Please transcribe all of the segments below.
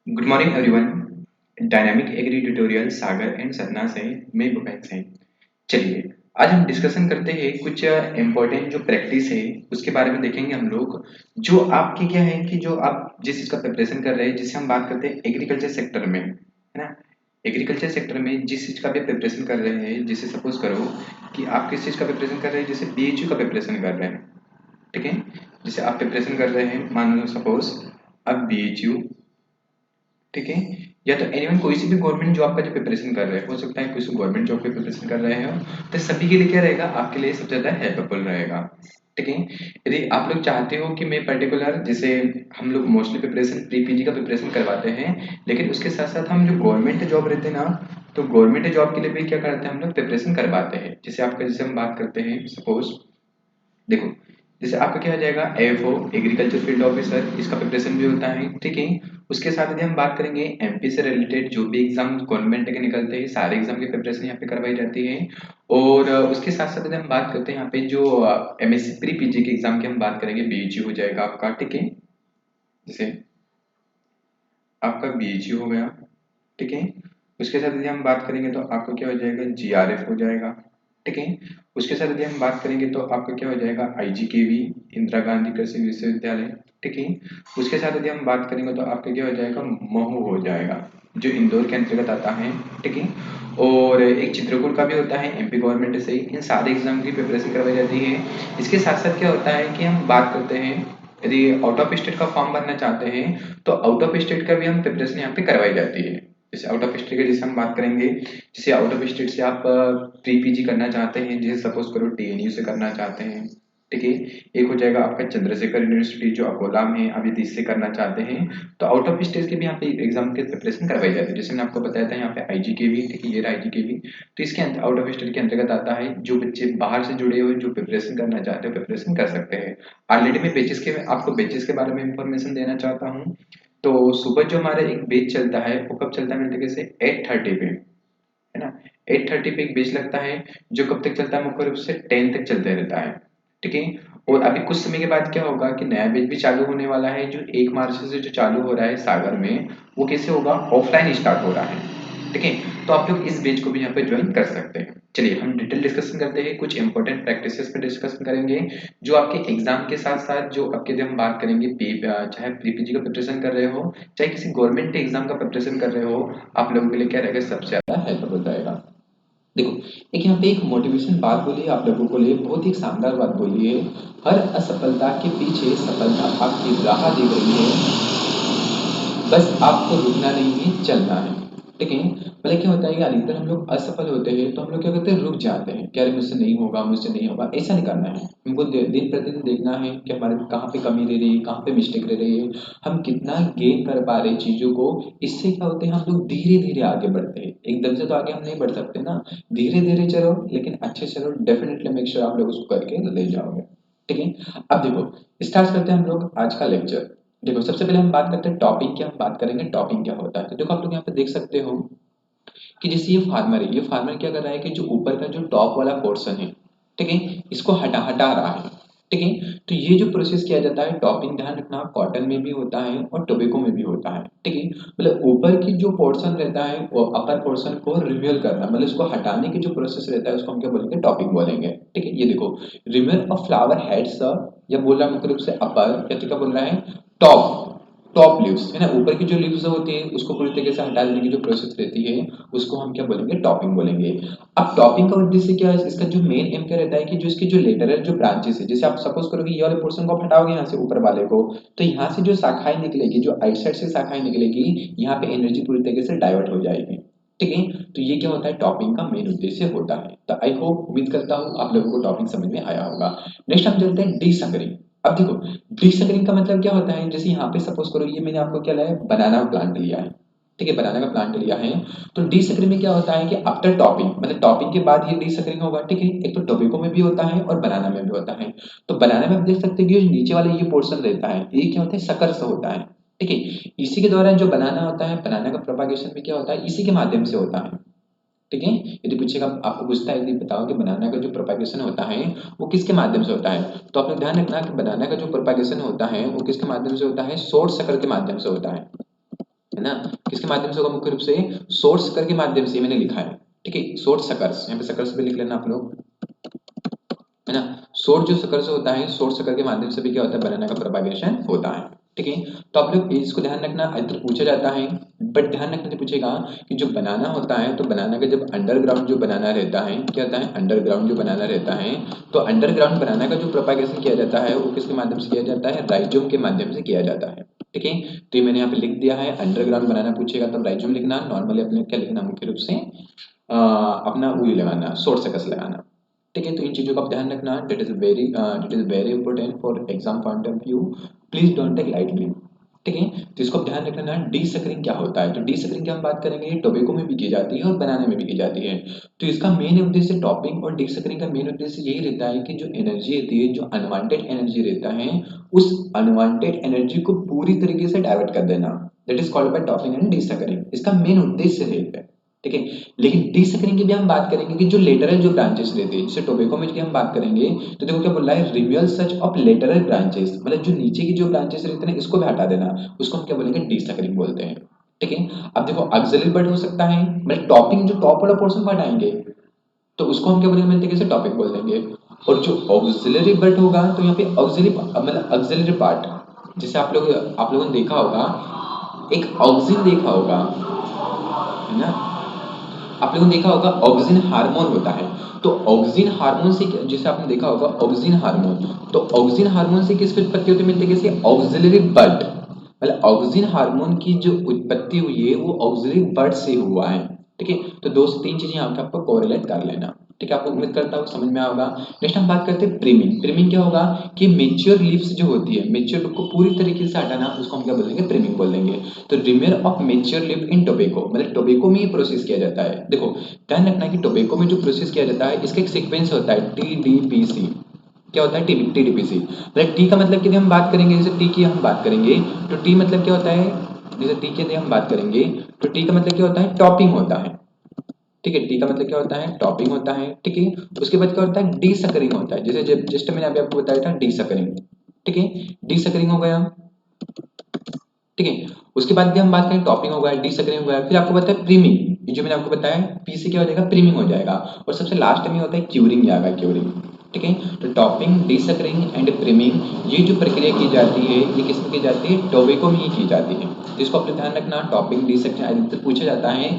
Good morning everyone. Dynamic agri tutorial Sagar and Satna से मैं भूपेंद्र सिंह। चलिए आज हम डिस्कशन करते हैं कुछ इम्पोर्टेंट जो प्रैक्टिस है उसके बारे में देखेंगे हम लोग। जो आपके क्या है कि जो आप जिस चीज़ का प्रिपरेशन कर रहे हैं, जिसे हम बात करते हैं एग्रीकल्चर सेक्टर में, है ना। एग्रीकल्चर सेक्टर में जिस चीज़ का भी प्रिपरेशन कर रहे हैं, जैसे सपोज करो कि आप किस चीज़ का प्रिपरेशन कर रहे हैं, जैसे बीएचयू का प्रिपरेशन कर रहे हैं, ठीक है। जैसे आप प्रिपरेशन कर रहे हैं, मान लो सपोज अब बीएचयू, ठीक है। या तो एनीवन कोई सी भी गवर्नमेंट जॉब का जो प्रिपरेशन कर रहे हैं, हो सकता है कोई गवर्नमेंट जॉब के प्रिपरेशन कर रहे हो, तो सभी के लिए क्या रहेगा, आपके लिए सबसे ज्यादा हेल्पफुल रहेगा, ठीक है। यदि आप लोग चाहते हो कि मैं पर्टिकुलर, जैसे हम लोग मोस्टली प्रिपरेशन प्री पीजी का प्रिपरेशन करवाते हैं, लेकिन उसके साथ साथ हम जो गवर्नमेंट जॉब रहते हैं ना, तो गवर्नमेंट जॉब के लिए भी क्या करते हैं हम लोग प्रिपरेशन करवाते हैं। जैसे आपका, जैसे हम बात करते हैं सपोज, देखो जैसे आपका क्या हो जाएगा, एएफओ एग्रीकल्चर फील्ड ऑफिसर, इसका प्रिपरेशन भी होता है, ठीक है। उसके साथ यदि हम बात करेंगे एमपी से रिलेटेड जो भी एग्जाम गवर्नमेंट के निकलते हैं, सारे एग्जाम की प्रिपरेशन यहाँ पे करवाई जाती है। और उसके साथ साथ यदि हम बात करते हैं यहाँ पे जो एमएससी प्री पीजी के एग्जाम की हम बात करेंगे, बीएचयू हो जाएगा आपका, ठीक है। जैसे आपका बीएचयू हो गया, ठीक है। उसके साथ यदि हम बात करेंगे तो आपका क्या हो जाएगा, जीआरएफ हो जाएगा, ठीक है। उसके साथ यदि हम बात करेंगे तो आपका क्या हो जाएगा, आईजीकेवी इंदिरा गांधी कृषि विश्वविद्यालय, ठीक है। उसके साथ यदि हम बात करेंगे तो आपका क्या हो जाएगा, महू हो जाएगा, जो इंदौर के अंतर्गत आता है, ठीक है। और एक चित्रकूट का भी होता है एमपी गवर्नमेंट से ही। इन सारे एग्जाम की प्रिपरेशन करवाई जाती है। इसके साथ साथ क्या होता है कि हम बात करते हैं, यदि आउट ऑफ स्टेट का फॉर्म भरना चाहते हैं तो आउट ऑफ स्टेट का भी हम प्रिपरेशन यहाँ पे करवाई जाती है। जैसे आउट ऑफ स्टेट के जैसे हम बात करेंगे, जैसे आउट ऑफ स्टेट से आप प्री पीजी करना चाहते हैं, जैसे सपोज करो टीएनयू से करना चाहते हैं, ठीक है। एक हो जाएगा आपका चंद्रशेखर यूनिवर्सिटी जो अकोला में है, अभी इससे करना चाहते हैं तो आउट ऑफ स्टेट के भी यहाँ पे एग्जाम के प्रिपरेशन करवाई जाती है। जैसे मैंने आपको बताया था यहाँ पे आईजीकेवी, ठीक है, ये रहा आईजीकेवी। तो इसके आउट ऑफ स्टेट के अंतर्गत आता है। जो बच्चे बाहर से जुड़े हुए जो प्रिपरेशन करना चाहते हैं प्रिपरेशन कर सकते हैं। ऑलरेडी मैं बेचिस के आपको बेचिस के बारे में इंफॉर्मेशन देना चाहता हूँ। तो सुबह जो हमारा एक बैच चलता है वो कब चलता है, मेरे तरीके से 8:30 पे, है ना। 8:30 पे एक बैच लगता है जो कब तक चलता है, मुख्य रूप से 10 तक चलते रहता है, ठीक है। और अभी कुछ समय के बाद क्या होगा कि नया बैच भी चालू होने वाला है, जो 1 मार्च से जो चालू हो रहा है सागर में, वो कैसे होगा, ऑफलाइन स्टार्ट हो रहा है, ठीक है। तो आप लोग इस बैच को भी यहाँ पे ज्वाइन कर सकते हैं। चलिए हम डिटेल डिस्कशन करते हैं, कुछ इंपॉर्टेंट प्रैक्टिसेस पे डिस्कशन करेंगे जो आपके एग्जाम के साथ साथ जो आपके, जब हम बात करेंगे चाहे प्रीपीजी का प्रिपरेशन कर रहे हो, चाहे किसी गवर्नमेंट के एग्जाम का प्रिपरेशन कर रहे हो, आप लोगों के लिए क्या रहेगा, सबसे ज्यादा हेल्पफुल रहेगा। देखो एक यहाँ पे एक मोटिवेशन बात बोली है आप लोगों को लिए, बहुत ही शानदार बात बोली है। हर असफलता के पीछे सफलता आपकी राह देख रही है, बस आपको रुकना नहीं है, चलना है, ठीक है। मतलब क्या होता है कि अधिकतर हम लोग असफल होते हैं तो हम लोग क्या करते हैं, रुक जाते हैं कि अरे मुझसे नहीं होगा, मुझसे नहीं होगा। ऐसा नहीं करना है हमको, दिन प्रतिदिन देखना है कि हमारे कहाँ पे कमी रह रही है, कहाँ पे मिस्टेक रह रही है, हम कितना गेन कर पा रहे हैं चीजों को। इससे क्या होते हैं, हम लोग धीरे धीरे आगे बढ़ते हैं, एकदम से तो आगे हम नहीं बढ़ सकते ना। धीरे धीरे चलो लेकिन अच्छे चलो, डेफिनेटली मेक श्योर आप लोग उसको करके ले जाओगे, ठीक है। अब देखो स्टार्ट करते हैं हम लोग आज का लेक्चर। देखो सबसे पहले हम बात करते हैं टॉपिंग की, हम बात करेंगे टॉपिंग क्या होता है। तो देखो आप लोग यहाँ पे देख सकते हो कि जैसे ये फार्मर है, ये फार्मर क्या कर रहा है कि जो ऊपर का जो टॉप वाला पोर्शन है, ठीक है, इसको हटा हटा रहा है, ठीक है। तो ये जो प्रोसेस किया जाता है टॉपिंग, ध्यान रखना कॉटन में भी होता है और टोबैको में भी होता है, ठीक है। मतलब ऊपर की जो पोर्शन रहता है वो अपर पोर्शन को रिमूव करना, मतलब उसको हटाने की जो प्रोसेस रहता है उसको हम क्या बोलेंगे, टॉपिंग बोलेंगे, ठीक है। ये देखो रिमूव ऑफ फ्लावर हेड्स, या बोल रहा है मुख्य रूप से अपर, या तो क्या बोल रहा है, टॉप टॉप लीव्स, है ना, ऊपर की जो लीव्स होती है उसको पूरी तरीके से हटा देने की जो प्रोसेस रहती है उसको हम क्या बोलेंगे, टॉपिंग बोलेंगे। अब टॉपिंग का उद्देश्य क्या है, इसका जो मेन एम क्या रहता है कि जो इसकी जो लेटरल जो ब्रांचेस है, जैसे आप सपोज करो कि ये वाले पोर्शन को आप हटाओगे यहाँ से ऊपर वाले को, तो यहाँ से जो शाखाएं निकलेगी, जो आइट साइड से शाखाएं निकलेगी, यहाँ पे एनर्जी पूरी तरीके से डाइवर्ट हो जाएगी, ठीक है। तो ये क्या होता है, टॉपिंग का मेन उद्देश्य होता है। तो आई होप, उम्मीद करता हूँ आप लोगों को टॉपिंग समझ में आया होगा। नेक्स्ट हम चलते हैं डीसकरिंग। अब देखो डीसकरिंग का मतलब क्या होता है, जैसे यहाँ पे सपोज करो ये मैंने आपको क्या लाया, बनाना प्लांट लिया है, ठीक है, बनाना का प्लांट लिया है। तो डीसकरिंग में क्या होता है कि आफ्टर टॉपिंग, मतलब टॉपिंग के बाद ये डीसकरिंग होगा, ठीक है। एक तो टोबैको में भी होता है और बनाना में भी होता है। तो बनाना में आप देख सकते हैं कि जो नीचे वाले ये पोर्शन रहता है ये क्या होता है, शकर से होता है, ठीक है। इसी के दौरान जो बनाना होता है, बनाना का प्रोपागेशन भी क्या होता है, इसी के माध्यम से होता है, ठीक है। यदि पूछेगा आपको पूछता है, यदि बताओ कि बनाना का जो प्रोपागेशन होता है वो किसके माध्यम से होता है, तो आप लोग ध्यान रखना कि बनाना का जो प्रोपागेशन होता है वो किसके माध्यम से होता है, शॉर्ट सर्किट के माध्यम से होता है, है ना, किसके माध्यम से होगा, मुख्य रूप से शॉर्ट सकर के माध्यम से मैंने लिखा है, ठीक है, शॉर्ट सकर्स, यहाँ पे सकर्स भी लिख लेना आप लोग, है ना। शॉर्ट जो सकर से होता है, शॉर्ट सकर के माध्यम से भी क्या होता है, बनाना का प्रोपागेशन होता है, ठीक है। तो आप लोग इसको ध्यान रखना, अंतर पूछा जाता है, बट ध्यान रखने से पूछेगा कि जो बनाना होता है, तो बनाना का जब अंडरग्राउंड जो बनाना रहता है, क्या होता है, अंडरग्राउंड जो बनाना रहता है, तो अंडरग्राउंड बनाना का जो प्रोपागेशन किया जाता है वो किसके माध्यम से किया जाता है, राइजोम के माध्यम से किया जाता है, ठीक है। तो ये मैंने यहाँ पे लिख दिया है, अंडरग्राउंड बनाना पूछेगा तब राइजोम लिखना, नॉर्मली अपने क्या लिखना, मुख्य रूप से अपना वही लगाना, शॉर्ट सकस लगाना, ठीक है। तो इन चीजों का आप ध्यान रखना, it is very important for exam point of view, please don't take lightly, ठीक है। तो इसको आप ध्यान रखना, डी सकरिंग क्या होता है, तो डी सकरिंग की हम बात करेंगे, टोबैको में भी की जाती है और बनाना में भी की जाती है। तो इसका मेन उद्देश्य, टॉपिंग और डी सकरिंग का मेन उद्देश्य यही रहता है कि जो एनर्जी रहती है, जो अनवांटेड एनर्जी रहता है, उस अनवांटेड एनर्जी को पूरी तरीके से डाइवर्ट कर देना, that is called by topping and D suckering, इसका मेन उद्देश्य है, ठीक है। लेकिन डी सकरिंग की भी हम बात करेंगे कि जो लेटरल जो ब्रांचेस रहती है, जैसे टोबैको में की हम बात करेंगे, तो देखो क्या बोल रहा है, रिम्यूअल सच ऑफ लेटरल ब्रांचेस, मतलब जो नीचे की जो ब्रांचेस रहते हैं इसको भी हटा देना, उसको हम क्या बोलेंगे, डी सकरिंग बोलते हैं, ठीक है। अब देखो ऑक्सिलरी बट हो सकता है, मतलब टॉपिंग जो टॉप वाला पोर्शन को हटाएंगे तो उसको हम क्या बोलेंगे, मिलते कैसे, टॉपिक बोल देंगे। और जो ऑक्सिलरी बट होगा, तो यहाँ पे ऑक्सिलरी मतलब ऑक्सिलरी पार्ट, जैसे आप लोगों ने देखा होगा, एक ऑक्सिन देखा होगा, है ना, आप लोगों ने देखा होगा ऑक्सिन हार्मोन होता है, तो ऑक्सिन हार्मोन से जैसे आपने देखा होगा ऑक्सिन हार्मोन, तो ऑक्सिन हार्मोन से किसकी उत्पत्ति होती है, मिलती है कैसे, ऑक्सिलरी बड, मतलब ऑक्सिन हार्मोन की जो उत्पत्ति हुई है वो ऑक्सिलरी बड से हुआ है, ठीक है। तो दो से तीन चीजें यहाँ पे आपको कोरिलेट कर लेना, ठीक है, आपको उम्मीद करता हूँ समझ में आएगा। नेक्स्ट हम बात करते हैं प्रीमिंग। प्रीमिंग क्या होगा कि मेच्योर लीव्स जो होती है, मेच्योर को पूरी तरीके से हटाना, उसको हम क्या बोलेंगे, प्रीमिंग बोल देंगे। तो removal of mature leaf in tobacco, मतलब टोबैको में ये प्रोसेस किया जाता है। देखो ध्यान रखना कि टोबैको में जो प्रोसेस किया जाता है इसका एक सीक्वेंस होता है, TDPC। क्या होता है, TDPC, मतलब टी का मतलब कि हम बात करेंगे, जैसे टी की हम बात करेंगे, तो टी मतलब क्या होता है, जैसे टी के लिए हम बात करेंगे, तो टी का मतलब क्या होता है, टॉपिंग होता है, ठीक है। टी का मतलब क्या होता है, टॉपिंग होता है, ठीक है। उसके बाद क्या होता है, डी सकरिंग होता है, जैसे जस्ट मैंने अभी आपको बताया था डी सकरिंग, ठीक है, डी सकरिंग हो गया, ठीक है। उसके बाद भी हम बात करें, टॉपिंग हो गया, डी सकरिंग हो गया, फिर आपको बताया प्रीमिंग, ये जो मैंने आपको बताया पी से क्या हो जाएगा, प्रीमिंग हो जाएगा, और सबसे लास्ट में होता है क्यूरिंग आएगा, क्यूरिंग, ठीक है। तो टॉपिंग, डी सकरिंग एंड प्रीमिंग, ये जो प्रक्रिया की जाती है ये किसमें की जाती है, टोबैको में ही की जाती है। तो इसको अपने ध्यान रखना, टॉपिंग, डी सकरिंग, अधिकतर पूछा जाता है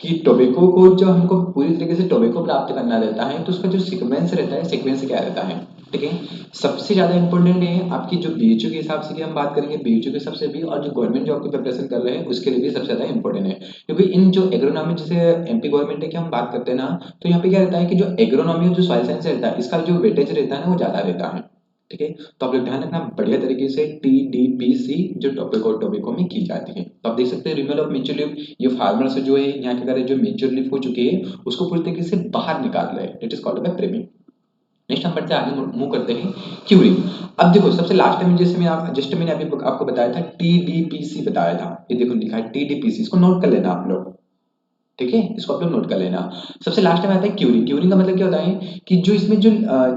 कि टोबैको को जो हमको पूरी तरीके से टोबैको प्राप्त करना रहता है, तो उसका जो सीक्वेंस रहता है, सीक्वेंस क्या रहता है, ठीक है। सबसे ज्यादा इंपॉर्टेंट है आपकी जो बीएचयू के हिसाब से कि हम बात करेंगे, बीएचयू के हिसाब से भी, और जो गवर्नमेंट जॉब की प्रिपरेशन कर रहे हैं उसके लिए भी सबसे ज्यादा इंपॉर्टेंट है, क्योंकि इन जो एग्रोनॉमी, जैसे एमपी गवर्नमेंट है की हम बात करते हैं ना, तो यहाँ पे क्या रहता है कि जो एग्रोनॉमी और जो सॉइल साइंस रहता है इसका जो वेटेज रहता है ना वो ज्यादा रहता है, ठीक है। तो आप लोग ध्यान रखना बढ़िया तरीके से, TDPC जो टोबैको में की जाती है। तो आप देख सकते हैं रिमूवल ऑफ मेच्योर लीफ, ये फार्मर्स जो है यहाँ के जो मेच्योर लीफ हो चुकी है उसको पूरी तरीके से बाहर निकाल रहे हैं, it is called by प्रीमिंग। Next हम बढ़ते आगे मूव करते हैं क्यूरिंग। अब देखो सबसे लास्ट में जैसे मैंने अभी आपको बताया था, TDPC बताया था, ये देखो लिखा है TDPC, इसको नोट कर लेना आप लोग, ठीक है, इसको आप लोग नोट कर लेना। सबसे लास्ट में आता है क्यूरिंग। क्यूरिंग का मतलब क्या होता है कि जो इसमें जो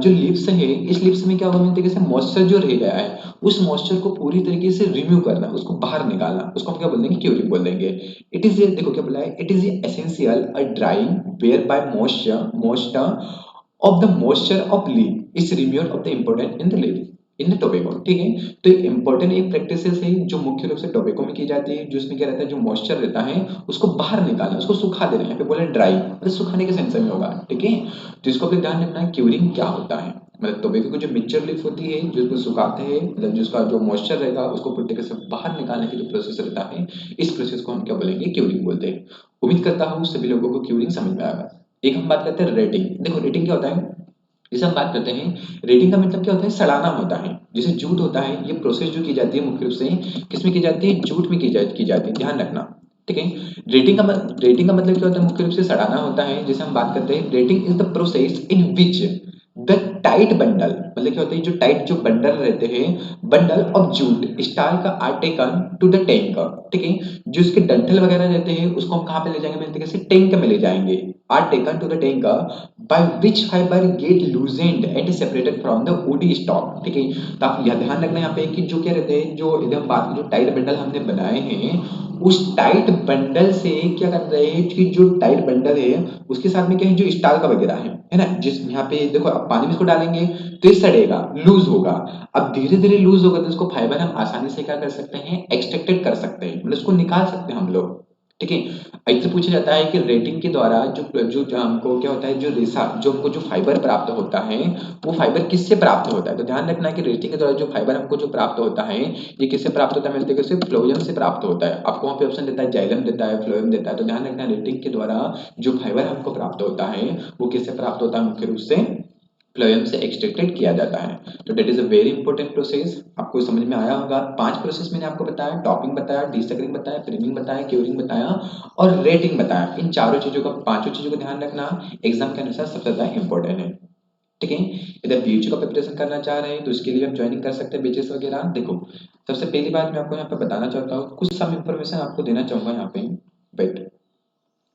लिप्स है, इस लिप्स में क्या होगा, मेरे तरीके से मॉइस्चर जो रह गया है उस मॉइस्चर को पूरी तरीके से रिमूव करना, उसको बाहर निकालना, उसको हम क्या बोल देंगे, क्यूरिंग बोल देंगे। इट इज, देखो क्या बोला है, it is essential a drying where by moisture of the moisture of leaf is removed of the important in the leaf in tobacco, ठीक है। तो इंपॉर्टेंट एक प्रैक्टिसेस है जो मुख्य रूप से टोबैको में की जाती है, जिसमें क्या रहता है, जो मॉइस्चर रहता है उसको बाहर निकालना, उसको सुखा देना, यहाँ पे बोले ड्राई, मतलब सुखाने के सेंस में होगा, ठीक है। तो इसको अपने ध्यान रखना है, क्यूरिंग क्या होता है, मतलब टोबैको की जो मेच्योर लीफ होती है जिसको सुखाते हैं, मतलब जिसका जो मॉइस्चर रहेगा उसको पूरी तरीके से बाहर निकालने की जो प्रोसेस रहता है, इस प्रोसेस को हम क्या बोलेंगे, क्यूरिंग बोलते हैं। उम्मीद करता हूँ सभी लोगों को क्यूरिंग समझ में आएगा। एक हम बात करते हैं रेटिंग। देखो रेटिंग क्या होता है, जैसे हम बात करते हैं, रेटिंग का मतलब क्या होता है, सड़ाना होता है। जैसे जूट होता है, ये प्रोसेस जो की जाती है मुख्य रूप से किसमें की जाती है, जूट में की जाती है, ध्यान रखना, ठीक है। रेटिंग का मतलब क्या होता है, मुख्य रूप से सड़ाना होता है। जैसे हम बात करते हैं, rating is the process in which the tight bundle, मतलब क्या होता है, जो टाइट जो बंडल रहते हैं, बंडल ऑफ जूट स्टार का are taken to the tank, ठीक है। जो इसके डंठल वगैरह रहते हैं उसको हम कहाँ पे ले जाएंगे, तरीके से टैंक में ले जाएंगे, are taken to the tank by which fibre get loosened and separated from the woody stalk, ठीक है। तो आप यह ध्यान रखना यहाँ पे कि जो क्या रहते हैं, जो एकदम बात जो टाइट बंडल हमने बनाए हैं, उस टाइट बंडल से क्या कर रहे हैं कि जो टाइट बंडल है उसके साथ में क्या है, जो स्टार का वगैरह है ना, जिस यहाँ पे देखो अब पानी में इसको डालेंगे तो ये सड़ेगा, लूज होगा। अब धीरे धीरे लूज होगा तो इसको फाइबर हम आसानी से क्या कर सकते हैं, एक्सट्रैक्टेड कर सकते हैं, मतलब इसको निकाल सकते हैं हम लोग, ठीक है। इससे पूछा जाता है कि रेटिंग के द्वारा जो हमको क्या होता है, जो रेशा जो हमको जो फाइबर प्राप्त होता है वो फाइबर किससे प्राप्त होता है, तो ध्यान रखना है कि रेटिंग के द्वारा जो फाइबर हमको जो प्राप्त होता है ये किससे प्राप्त होता है, मिलते हैं सिर्फ फ्लोएम से प्राप्त होता है। आपको वहाँ पे ऑप्शन देता है जाइलम देता है, फ्लोएम देता है, तो ध्यान रखना रेटिंग के द्वारा जो फाइबर हमको प्राप्त होता है वो किससे प्राप्त होता है, मुख्य रूप से फ्लोएम से एक्सट्रैक्टेड किया जाता है। तो that is a very important process, आपको समझ में आया होगा। 5 प्रोसेस मैंने आपको बताया, टॉपिंग बताया, डिसकरिंग बताया, फ्रेमिंग बताया, क्यूरिंग बताया और रेटिंग बताया। इन चारों चीजों का, पांचों चीजों को ध्यान रखना एग्जाम के अनुसार सबसे ज्यादा इंपॉर्टेंट है, ठीक है। इधर बीएचयू का प्रिपरेशन करना चाह रहे हैं तो इसके लिए हम ज्वाइनिंग कर सकते हैं बेचेस वगैरह। देखो सबसे पहली बात मैं आपको यहाँ पे बताना चाहता हूँ, कुछ सम इंफॉर्मेशन आपको देना चाहूंगा यहाँ पे। वेट,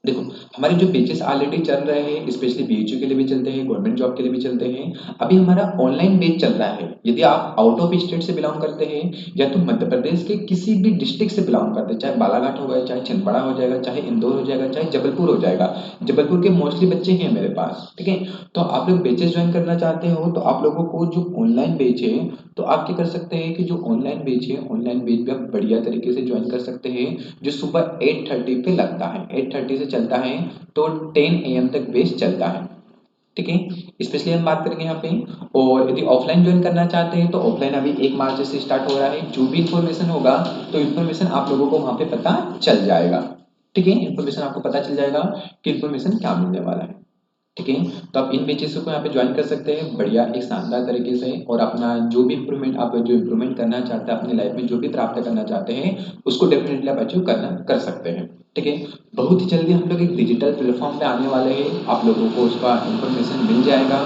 देखो हमारे जो बेचेस ऑलरेडी चल रहे हैं, स्पेशली बीएचयू के लिए भी चलते हैं, गवर्नमेंट जॉब के लिए भी चलते हैं। अभी हमारा ऑनलाइन बेच चल रहा है, यदि आप आउट ऑफ स्टेट से बिलोंग करते हैं या तो मध्य प्रदेश के किसी भी डिस्ट्रिक्ट से बिलोंग करते हैं, चाहे बालाघाट हो गया, चाहे छिंदवाड़ा हो जाएगा, चाहे इंदौर हो जाएगा, चाहे जबलपुर हो जाएगा, जबलपुर के मोस्टली बच्चे हैं मेरे पास, ठीक है। तो आप लोग बेचेस ज्वाइन करना चाहते हो तो आप लोगों को जो ऑनलाइन बेच है, तो आप क्या कर सकते हैं कि जो ऑनलाइन बेच है, ऑनलाइन बेच भी आप बढ़िया तरीके से ज्वाइन कर सकते हैं, जो सुबह 8:30 पे लगता है, 8:30 से चलता है तो 10 AM तक बेच चलता है, ठीक है। स्पेशली हम बात करेंगे यहाँ पे। और यदि ऑफलाइन ज्वाइन करना चाहते हैं तो ऑफलाइन अभी 1 मार्च से स्टार्ट हो रहा है, जो भी इंफॉर्मेशन होगा तो इंफॉर्मेशन आप लोगों को वहां पे पता चल जाएगा, ठीक है। इंफॉर्मेशन आपको पता चल जाएगा कि इंफॉर्मेशन क्या मिलने वाला है, ठीक है। तो आप इन बेचेस को यहाँ पे ज्वाइन कर सकते हैं बढ़िया एक शानदार तरीके से, और अपना जो भी इंप्रूवमेंट आप जो इंप्रूवमेंट करना चाहते हैं अपनी लाइफ में, जो भी प्राप्त करना चाहते हैं उसको डेफिनेटली आप अचीव करना कर सकते हैं, ठीक है। बहुत ही जल्दी हम लोग एक डिजिटल प्लेटफॉर्म पे आने वाले हैं, आप लोगों को उसका इंफॉर्मेशन मिल जाएगा।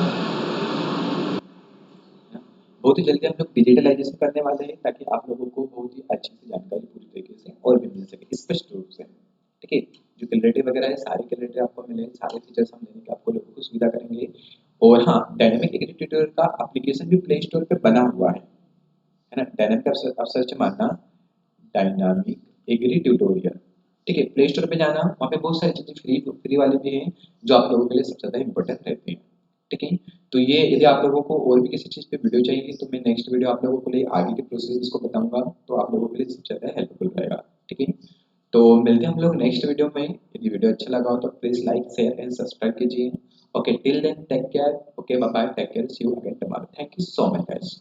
बहुत ही जल्दी हम लोग डिजिटलाइजेशन करने वाले हैं ताकि आप लोगों को बहुत ही अच्छी सी जानकारी पूरी तरीके से और भी मिल सके स्पष्ट रूप से, ठीक है। जो कैलकुलेटर वगैरह है सारे कैलकुलेटर आपको मिले, सारे फीचर्स हम देने की आपको लोगों को सुविधा करेंगे। और हाँ, डायनेमिक एग्रीट्यूटर का एप्लीकेशन भी प्ले स्टोर पे बना हुआ है ना। डायनेमिक आप सर्च मारना, डायनामिक एग्री ट्यूटोरियल, ठीक है। प्ले स्टोर पे जाना, वहाँ पे बहुत सारी चीजें फ्री फ्री वाली भी हैं जो आप लोगों के लिए सबसे ज्यादा इंपॉर्टेंट रहती हैं, ठीक है। तो ये यदि आप लोगों को और भी किसी चीज़ पे वीडियो चाहिए तो मैं नेक्स्ट वीडियो आप लोगों के लिए आगे के प्रोसेस को बताऊंगा, तो आप लोगों के लिए सबसे ज़्यादा हेल्पफुल रहेगा, ठीक है। तो मिलते हैं हम लोग नेक्स्ट वीडियो में। यदि वीडियो अच्छा लगा हो तो please like share and subscribe कीजिए। Okay, till then take care, okay bye bye, take care, see you again tomorrow, thank you so much guys.